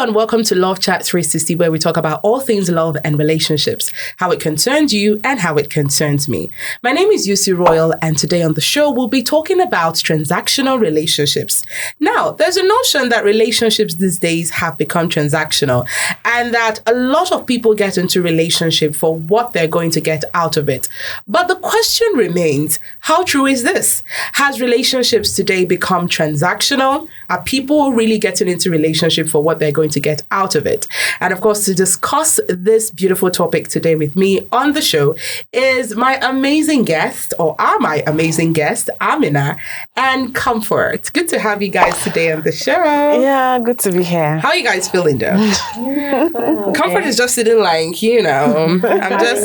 and welcome to Love Chat 360, where we talk about all things love and relationships, how it concerns you and how it concerns me. My name is Yusi Royal, and today on the show, we'll be talking about transactional relationships. Now, there's a notion that relationships these days have become transactional, and that a lot of people get into relationship for what they're going to get out of it. But the question remains, how true is this? Has relationships today become transactional? Are people really getting into relationship for what they're going to get out of it? And of course, to discuss this beautiful topic today with me on the show is my amazing guest, or are my amazing guest, Amina and Comfort. Good to have you guys today on the show. Yeah, good to be here. How are you guys feeling though? Okay. Comfort is just sitting like, I'm just...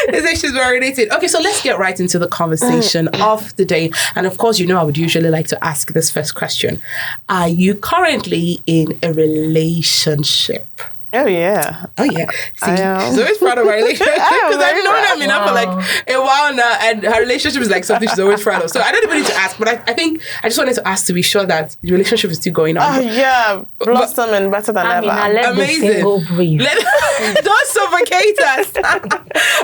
It's like she's marinated. Okay, so let's get right into the conversation of the day. And of course, I would usually like to ask this first question. Are you currently in a relationship? Oh, yeah. Oh, yeah. See, she's always proud of her relationship because I've known Amina for like a while now, and her relationship is like something she's always proud of. So I don't even need to ask, but I think I just wanted to ask to be sure that the relationship is still going on. Oh, yeah. Blossoming better than ever. Amazing. Don't suffocate us.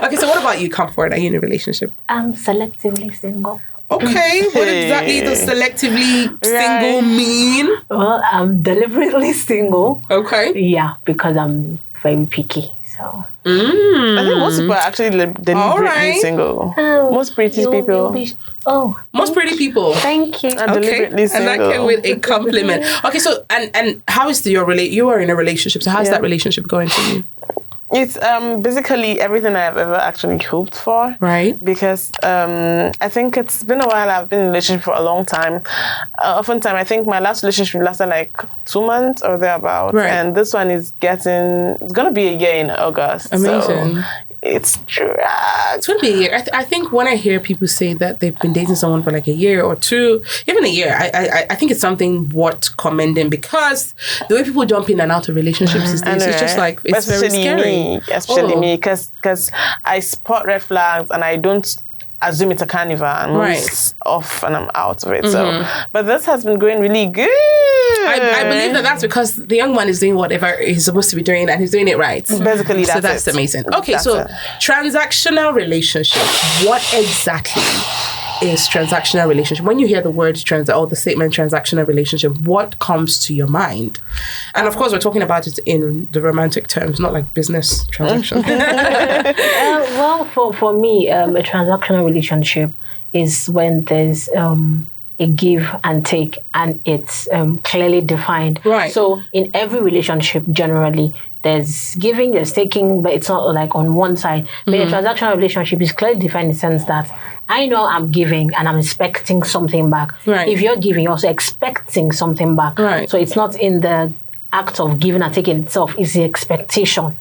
Okay, so what about you, Comfort? Are you in a relationship? I'm selectively single. Okay, what exactly does selectively single mean? Well, I'm deliberately single. Okay. Yeah, because I'm very picky. So I think most people are actually deliberately single. Most pretty people. Most pretty people. Thank you. Are deliberately single. And that came with a compliment. Okay, so and how is you are in a relationship? So how's that relationship going for you? It's basically everything I've ever actually hoped for. Right. Because I think it's been a while. I've been in a relationship for a long time. Oftentimes, I think my last relationship lasted like 2 months or thereabouts. Right. And this one is it's going to be a year in August. Amazing. So it's It's going to be a year. I think when I hear people say that they've been dating someone for like a year or two, even a year, I think it's something worth commending, because the way people jump in and out of relationships these days, it's just like, it's very scary. Especially me, because I spot red flags and I don't assume it's a carnival. I'm always off and I'm out of it. So, but this has been going really good. I believe that's because the young man is doing whatever he's supposed to be doing, and he's doing it right. Basically, that's amazing. Okay, transactional relationship. What exactly is transactional relationship? When you hear the word or the statement transactional relationship, what comes to your mind? And of course, we're talking about it in the romantic terms, not like business transaction. Well, for me, a transactional relationship is when there's a give and take, and it's clearly defined. Right. So in every relationship, generally, there's giving, there's taking, but it's not like on one side. But a transactional relationship is clearly defined in the sense that I know I'm giving and I'm expecting something back. Right. If you're giving, you're also expecting something back. Right. So it's not in the act of giving and taking itself, it's the expectation.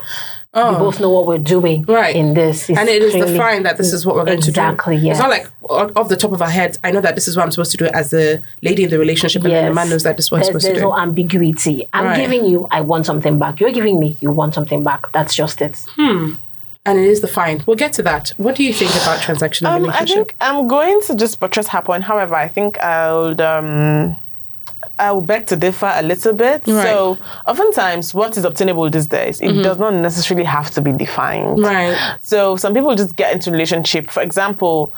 We both know what we're doing in this. And it is defined that this is what we're going to do. Exactly, yeah. It's not like off the top of our head, I know that this is what I'm supposed to do as the lady in the relationship, and then the man knows that this is what he's supposed to do. There's no ambiguity. I'm giving you, I want something back. You're giving me, you want something back. That's just it. And it is defined. We'll get to that. What do you think about transactional relationship? I think I'm going to just buttress her point. However, I think I'll beg to differ a little bit. Right. So oftentimes what is obtainable these days, it does not necessarily have to be defined. Right. So some people just get into relationship. For example,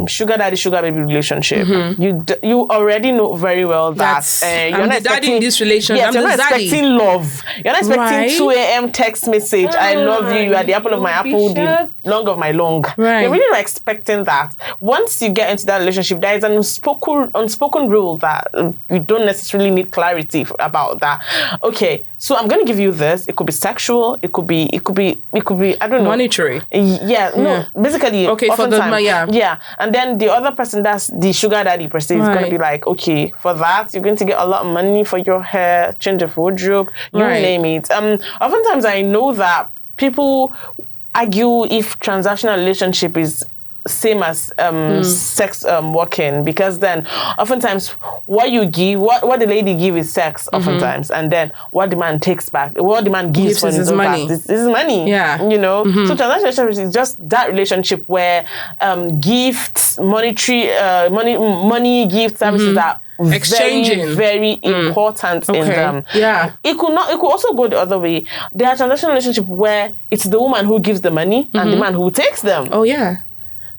sugar daddy, sugar baby relationship. You already know very well that you're not expecting this relationship. Yes, you're not expecting love. You're not expecting 2 a.m. text message. I love you. You are the apple of my apple, the long of my long. Right. You're really not expecting that. Once you get into that relationship, there is an unspoken rule that you don't necessarily need clarity about that. Okay, so I'm going to give you this. It could be sexual. It could be. I don't know. Monetary. No. Basically, okay, for the yeah. And then the other person, that's the sugar daddy per se, is going to be like, okay, for that you're going to get a lot of money for your hair, change of wardrobe, you name it. Oftentimes I know that people argue if transactional relationship is same as sex working, because then oftentimes what you give, what the lady give is sex oftentimes, and then what the man takes back, what the man gives for his money. This is money. Yeah. You know? So transactional relationship is just that relationship where gifts, monetary money gift services are exchanging, very important in them. Yeah. It could also go the other way. There are transactional relationships where it's the woman who gives the money and the man who takes them. Oh yeah.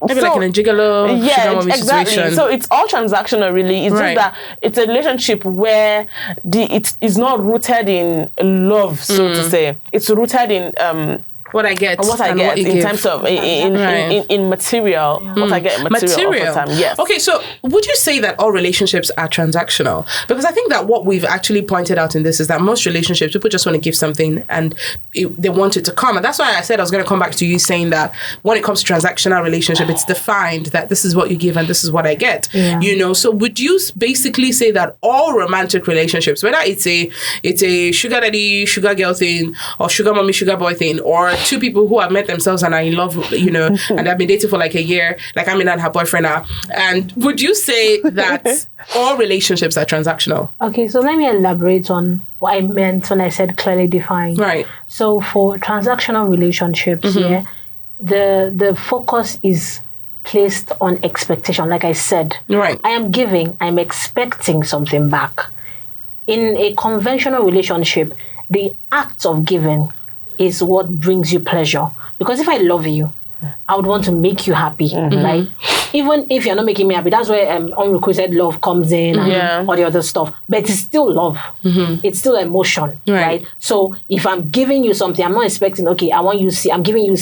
Maybe like in a gigolo, sugar mommy exactly. situation. So it's all transactional, really. It's just that it's a relationship where it is not rooted in love, so to say. It's rooted in what I get, what I get in terms of in material, what I get in material. Over time. Yes. Okay, so would you say that all relationships are transactional? Because I think that what we've actually pointed out in this is that most relationships, people just want to give something and they want it to come. And that's why I said I was going to come back to you saying that when it comes to transactional relationship, it's defined that this is what you give and this is what I get. Yeah. You know, so would you basically say that all romantic relationships, whether it's a sugar daddy, sugar girl thing, or sugar mommy, sugar boy thing, or two people who have met themselves and are in love, you know, and have been dating for like a year, like Amina and her boyfriend are. And would you say that all relationships are transactional? Okay, so let me elaborate on what I meant when I said clearly defined. Right. So for transactional relationships, the focus is placed on expectation. Like I said, right. I am giving, I'm expecting something back. In a conventional relationship, the act of giving is what brings you pleasure. Because if I love you, I would want to make you happy, right? Even if you're not making me happy, that's where unrequited love comes in and all the other stuff. But it's still love. It's still emotion, right? So if I'm giving you something, I'm not expecting, okay, I'm giving you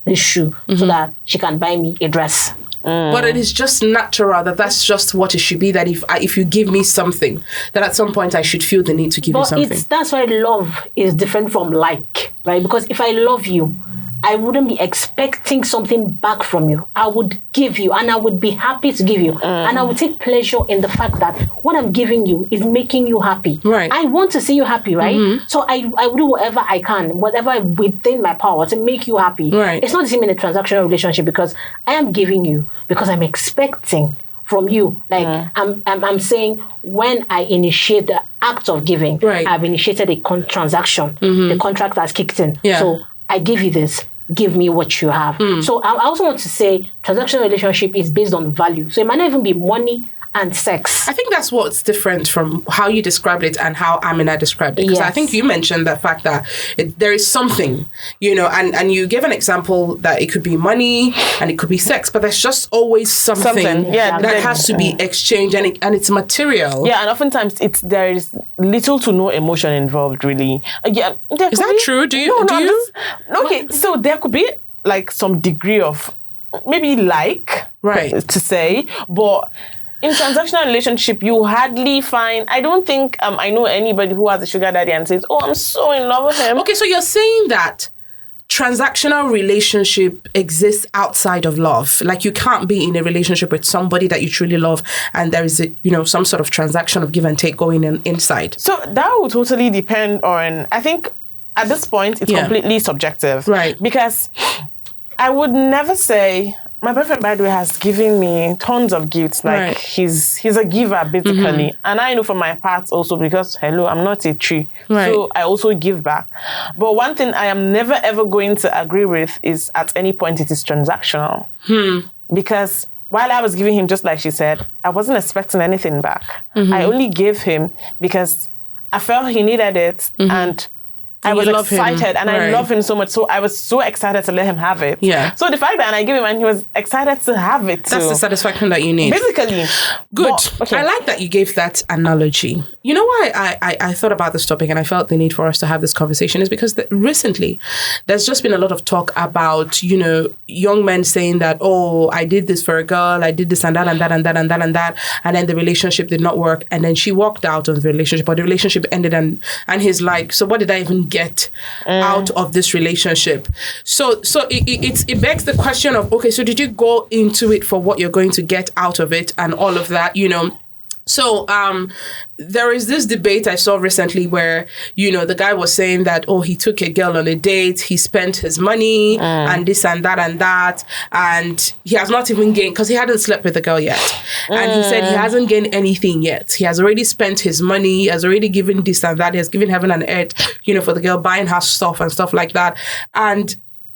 this shoe so that she can buy me a dress. But it is just natural that's just what it should be, that if you give me something, that at some point I should feel the need to give you something. That's why love is different from like, right? Because if I love you, I wouldn't be expecting something back from you. I would give you and I would be happy to give you. And I would take pleasure in the fact that what I'm giving you is making you happy. Right. I want to see you happy, right? So I will do whatever I can, whatever within my power to make you happy. Right. It's not the same in a transactional relationship because I am giving you because I'm expecting from you. Like I'm saying when I initiate the act of giving, I've initiated a transaction. The contract has kicked in. Yeah. So I give you this, give me what you have. So I also want to say transactional relationship is based on value. So it might not even be money and sex. I think that's what's different from how you described it and how Amina described it. Because I think you mentioned the fact that there is something, you know, and you gave an example that it could be money and it could be sex, but there's just always something that has to be exchanged and it's material. Yeah, and oftentimes there is little to no emotion involved, really. Is that true? Do you? Okay, so there could be like some degree of maybe to say, but in transactional relationship, you hardly find, I don't think I know anybody who has a sugar daddy and says, oh, I'm so in love with him. Okay, so you're saying that transactional relationship exists outside of love. Like you can't be in a relationship with somebody that you truly love and there is some sort of transaction of give and take going on inside. So that would totally depend on, I think at this point, it's completely subjective. Right. Because I would never say, my boyfriend, by the way, has given me tons of gifts. Like he's a giver, basically. And I know for my part also because, hello, I'm not a tree. So I also give back. But one thing I am never, ever going to agree with is at any point it is transactional. Because while I was giving him, just like she said, I wasn't expecting anything back. I only gave him because I felt he needed it and I was excited and I love him so much. So I was so excited to let him have it. Yeah. So the fact that I gave him and he was excited to have it too. That's the satisfaction that you need. Basically. Good. But, I like that you gave that analogy. You know why I thought about this topic and I felt the need for us to have this conversation is because recently there's just been a lot of talk about, young men saying that, oh, I did this for a girl, I did this and that and that and that and that and that. And then the relationship did not work. And then she walked out of the relationship or the relationship ended and he's like, so what did I even get out of this relationship? So it begs the question of, okay, so did you go into it for what you're going to get out of it and all of that, So there is this debate I saw recently where, the guy was saying that, oh, he took a girl on a date, he spent his money and this and that, and he has not even gained, because he hadn't slept with the girl yet. And he said he hasn't gained anything yet. He has already spent his money, he has already given this and that, he has given heaven and earth, for the girl, buying her stuff and stuff like that. And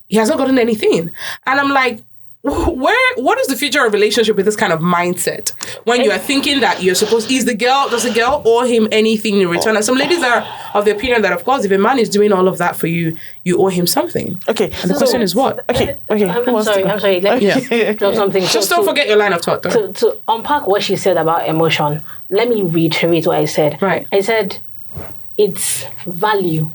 he has not gotten anything. And I'm like, what is the future of relationship with this kind of mindset? When you are thinking that you're supposed, does the girl owe him anything in return? And some ladies are of the opinion that, of course, if a man is doing all of that for you, you owe him something. Okay. And the question is what? Okay. I'm sorry. Let me drop something. Just don't forget your line of thought, though. To unpack what she said about emotion, let me reiterate what I said. Right. I said, it's value.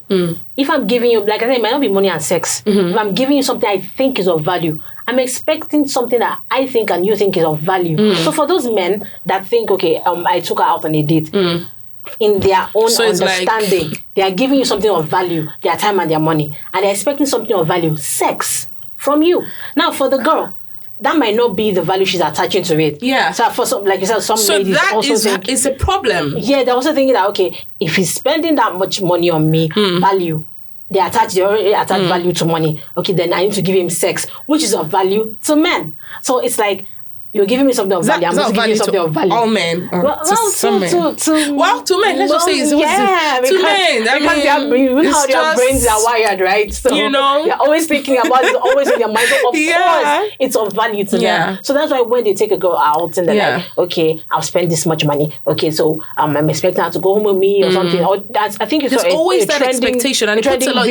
If I'm giving you, like I said, it might not be money and sex. If I'm giving you something I think is of value, I'm expecting something that I think and you think is of value. So for those men that think, okay, I took her out on a date, in their own understanding, they are giving you something of value, their time and their money, and they're expecting something of value, sex, from you. Now, for the girl, that might not be the value she's attaching to it. Yeah. So for some, like you said, some ladies that also think it's a problem. Yeah, they're also thinking that, okay, if he's spending that much money on me, value, they already attach value to money. Okay, then I need to give him sex, which is of value to men. So it's like, you're giving me something of value. I'm going to give you something of value. All men. To some men. To men. Let's just say it's to men. Because how their brains are wired, right? So they're always thinking about it, always in their mind. So of course, it's of value to them. So that's why when they take a girl out and they're like, okay, I'll spend this much money. Okay, so I'm expecting her to go home with me or something. Or I think it's always that expectation, and it puts a lot.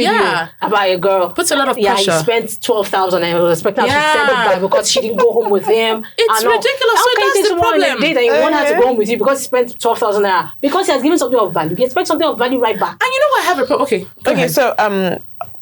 About a girl. Puts a lot of pressure. Yeah, he spent 12,000 and I was expecting her to send it back because she didn't go home with him. It's ridiculous. So that's the problem. That you want her to go home with you because he spent 12,000 naira. Because he has given something of value. He expects something of value right back. And you know what? I have a problem. Okay. Okay. So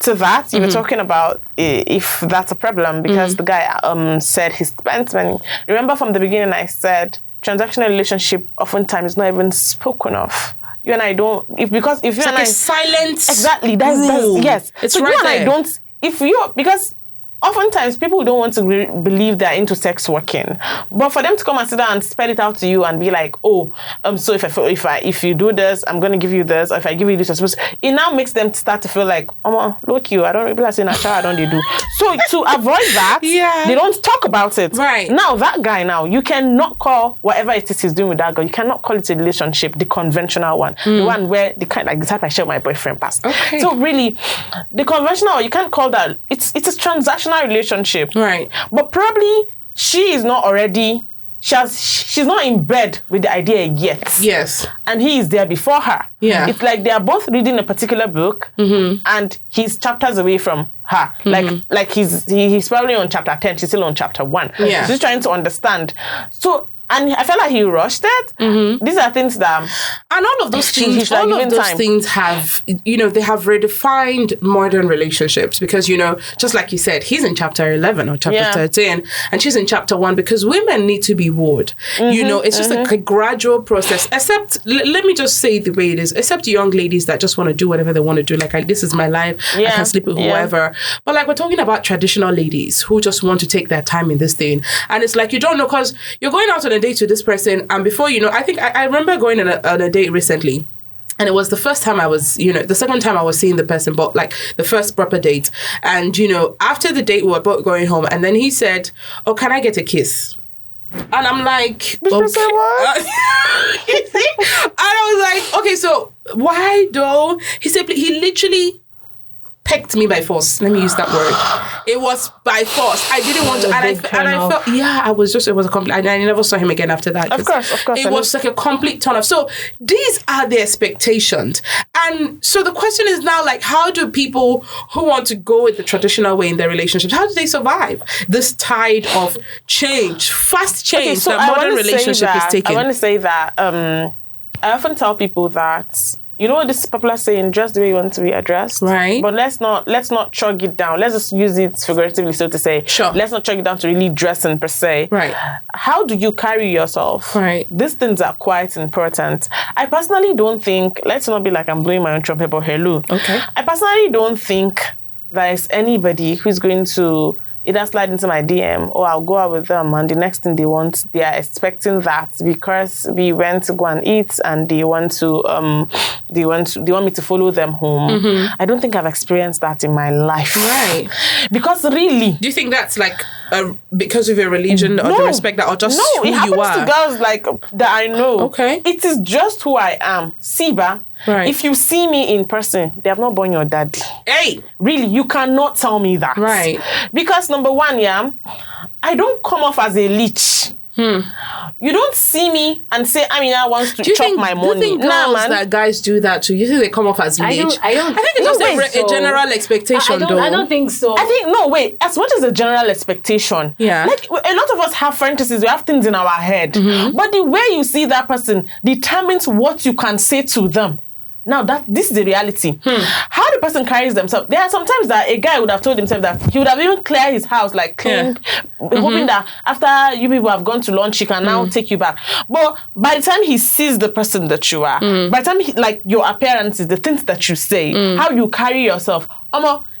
to that, you were talking about if that's a problem because the guy said he spent money. Remember from the beginning, I said transactional relationship oftentimes is not even spoken of. You and I don't. If you it's and like I silence. Exactly. That's yes. It's so right you and there. I don't. If you because. Oftentimes, people don't want to believe they're into sex working, but for them to come and sit down and spell it out to you and be like, "Oh, so if you do this, I'm going to give you this. Or if I give you this, I'm supposed." It now makes them start to feel like, "Oh, look, I don't really say that. I don't do." So to avoid that, they don't talk about it. Right now, that guy you cannot call whatever it is he's doing with that girl. You cannot call it a relationship, the conventional one, the one where the type I share with my boyfriend past. Okay. So really, the conventional, you can't call that. It's a transactional relationship, right? But probably she is not already. She's not in bed with the idea yet. Yes, and he is there before her. Yeah, it's like they are both reading a particular book, and he's chapters away from her. Like he's probably on chapter 10. She's still on chapter 1. Yeah, she's trying to understand. So. And I felt like he rushed it. These are things that... And all of those things, things have, they have redefined modern relationships because, just like you said, he's in chapter 11 or chapter 13 and she's in chapter 1 because women need to be wooed. It's just a gradual process, except, let me just say the way it is, except young ladies that just want to do whatever they want to do. Like, this is my life. I can sleep with whoever. But like, we're talking about traditional ladies who just want to take their time in this thing. And it's like, you don't know because you're going out on a date with this person, and before I think I remember going on a date recently, and it was the first time I was, the second time I was seeing the person, but like the first proper date. And after the date, we were both going home, and then he said, "Oh, can I get a kiss?" And I'm like, okay. What? And I was like, okay, so why though? He said he literally pecked me by force. Let me use that word. It was by force. I didn't want to, and I felt, it was a complete, I never saw him again after that. Of course. It was like a complete turn off. So these are the expectations. And so the question is now, like, how do people who want to go with the traditional way in their relationships, how do they survive this tide of change, fast change that modern relationship is taking? I want to say that I often tell people that this popular saying, dress the way you want to be addressed. Right. But let's not chug it down. Let's just use it figuratively, so to say. Sure. Let's not chug it down to really dressing per se. Right. How do you carry yourself? Right. These things are quite important. I personally don't think, let's not be like I'm blowing my own trumpet, but hello. Okay. I personally don't think there's anybody who's going to either slide into my DM or I'll go out with them and the next thing they are expecting that because we went to go and eat and they want me to follow them home. I don't think I've experienced that in my life. Right. Because really. Do you think that's like because of your religion or the respect that, or just who you are? No, it happens to girls like that I know. Okay. It is just who I am. Siba. Right. If you see me in person, they have not born your daddy. Hey! Really, you cannot tell me that. Right. Because number one, I don't come off as a leech. You don't see me and say Amina wants to chop my money. Do you think girls that guys do that too? You think they come off as leech? I think it's just a general expectation, though. I don't think so. I think no. Wait, as much as a general expectation, like a lot of us have fantasies. We have things in our head, but the way you see that person determines what you can say to them. Now this is the reality. How the person carries themselves. There are sometimes that a guy would have told himself that he would have even cleared his house, like clean, hoping that after you people have gone to lunch, he can now take you back. But by the time he sees the person that you are, by the time like your appearances, the things that you say, how you carry yourself,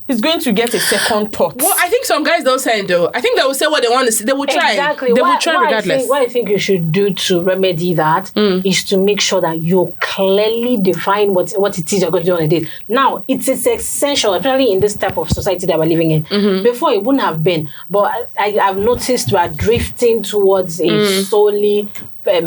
he's going to get a second thought. Well, I think some guys don't say it though. I think they will say what they want to say. They will try. Exactly. They will try regardless. What I think you should do to remedy that is to make sure that you clearly define what it is you're going to do on a date. Now, it is essential, especially in this type of society that we're living in. Before, it wouldn't have been. But I've noticed we are drifting towards a solely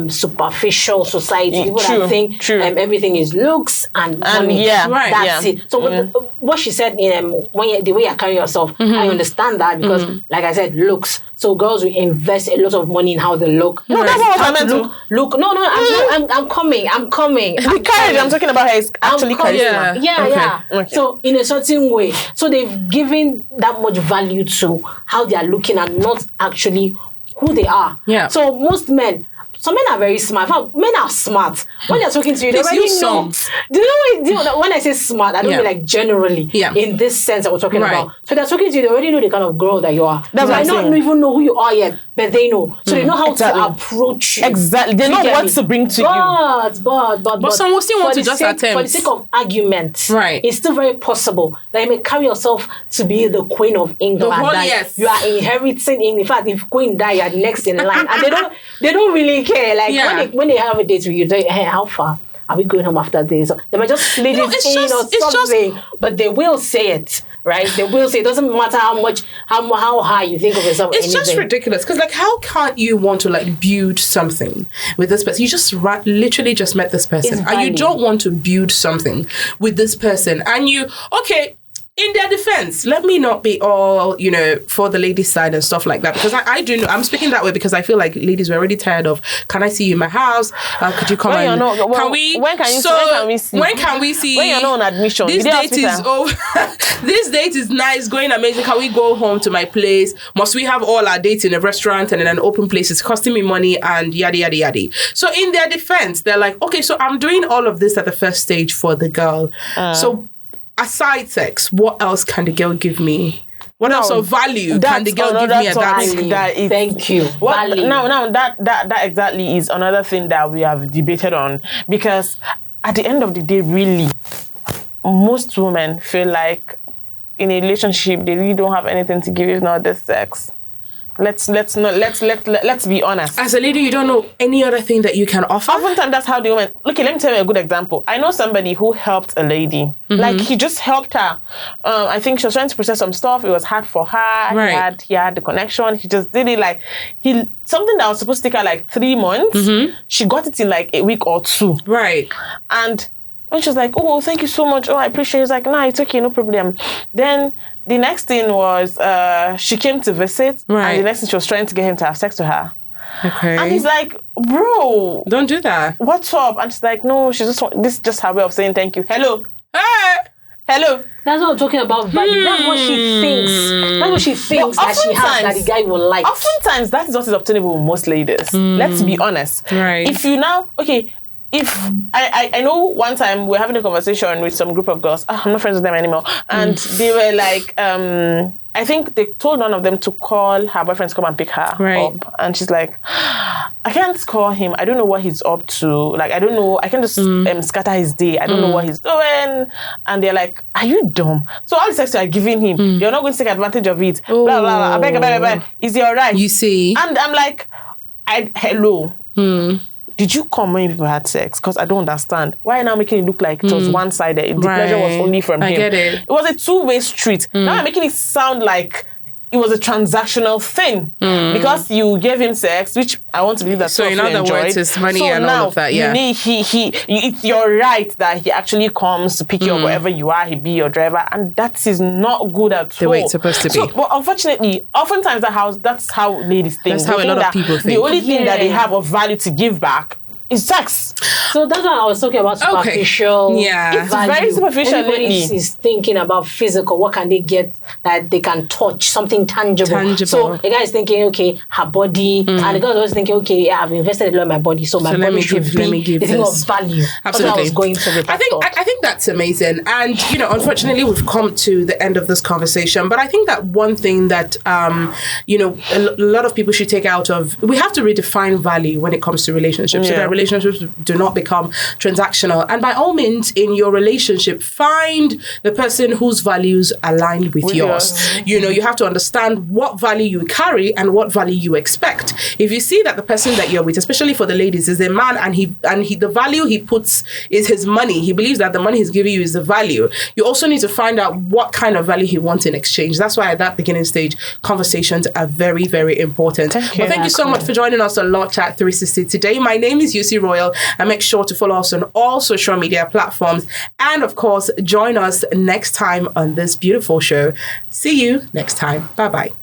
superficial society. People that think everything is looks and money. That's it. So what she said, the way you carry yourself, I understand that because, like I said, looks. So girls will invest a lot of money in how they look. No, that's not what I meant to. Look. No, I'm coming. The courage I'm talking about here is actually charisma. Yeah. Okay. So in a certain way, so they've given that much value to how they are looking and not actually who they are. Yeah. So most men. Some men are very smart. Men are smart. When they're talking to you, they already know. Do you know when I say smart, I don't mean like generally in this sense that we're talking about. So they're talking to you, they already know the kind of girl that you are. They might not even know who you are yet, but they know. So they know how to approach you. Exactly. They know what to bring to you. But some will still want to just attempt. For the sake of argument, it's still very possible that you may carry yourself to be the Queen of England. You are inheriting. In fact, if Queen die, you're next in line. And they don't really care. Like when they have a date with you, they hey, how far are we going home after this? They might just slid it in or something, but they will say it, right? They will say it. Doesn't matter how high you think of yourself. It's just ridiculous because how can't you want to build something with this person? You just literally just met this person and you don't want to build something with this person, and in their defense, let me not be all, for the ladies' side and stuff like that. Because I do know, I'm speaking that way because I feel like ladies were already tired of, can I see you in my house? Could you come and... When can we see? When can we see? When you're not on admission. This date is over. This date is nice, going amazing. Can we go home to my place? Must we have all our dates in a restaurant and in an open place? It's costing me money and yada, yada, yada. So in their defense, they're like, okay, so I'm doing all of this at the first stage for the girl. So... aside sex, what else can the girl give me? What else of value can the girl give me at that? Thank you. Now that exactly is another thing that we have debated on, because at the end of the day, really, most women feel like in a relationship they really don't have anything to give if not the sex. Let's be honest. As a lady, you don't know any other thing that you can offer. Oftentimes, that's how the woman. Okay, let me tell you a good example. I know somebody who helped a lady. Like he just helped her. I think she was trying to process some stuff. It was hard for her. Right. He had the connection. He just did it something that was supposed to take her 3 months. She got it in a week or 2. Right. And when she was like, "Oh, thank you so much. Oh, I appreciate it." It's like, "Nah, it's okay, no problem." Then the next thing was she came to visit, and the next thing she was trying to get him to have sex with her. Okay. And he's like, "Bro, don't do that. What's up?" And she's like, "No, this is just her way of saying thank you. Hello. Hey. Hello." That's what I'm talking about value. That's what she thinks. That's what she thinks that she has that the guy will like. Oftentimes, that is what is obtainable with most ladies. Let's be honest. Right. If you now, if I know one time we were having a conversation with some group of girls. I'm not friends with them anymore. And they were like, I think they told one of them to call her boyfriend to come and pick her up. And she's like, "I can't call him. I don't know what he's up to. I don't know. I can just scatter his day. I don't know what he's doing." And they're like, "Are you dumb? So all the sex you are giving him, you're not going to take advantage of it. Blah, blah, blah. I beg. Is he all right?" You see? And I'm like, hello. Did you come when people had sex? Because I don't understand. Why are you now making it look like it was one-sided? The pleasure was only from him. I get it. It was a two-way street. Now I'm making it sound like it was a transactional thing because you gave him sex, which I want to believe that. So in other words, it's money and all of that. Yeah, it's your right that he actually comes to pick you up wherever you are. He be your driver, and that is not good at all. The way it's supposed to be. But unfortunately, oftentimes that's how ladies think. That's how a lot of people think. The only thing that they have of value to give back is sex. So that's what I was talking about, superficial. Okay. Yeah. It's very superficial. Everybody is thinking about physical. What can they get that they can touch? Something tangible. So the guy is thinking, okay, her body. And the girl is always thinking, okay, yeah, I've invested a lot in my body. So my body should be the thing of value. Absolutely. That's what I was going to with that I think that's amazing. And, unfortunately, we've come to the end of this conversation. But I think that one thing that, a lot of people should take out of, we have to redefine value when it comes to relationships. So that relationships do not become transactional. And by all means, in your relationship, find the person whose values align with yours. You have to understand what value you carry and what value you expect. If you see that the person that you're with, especially for the ladies, is a man and he the value he puts is his money. He believes that the money he's giving you is the value. You also need to find out what kind of value he wants in exchange. That's why at that beginning stage, conversations are very, very important. Thank you so much for joining us on Law Chat 360 today. My name is Yusi Royal, and make sure to follow us on all social media platforms. And of course, join us next time on this beautiful show. See you next time. Bye-bye.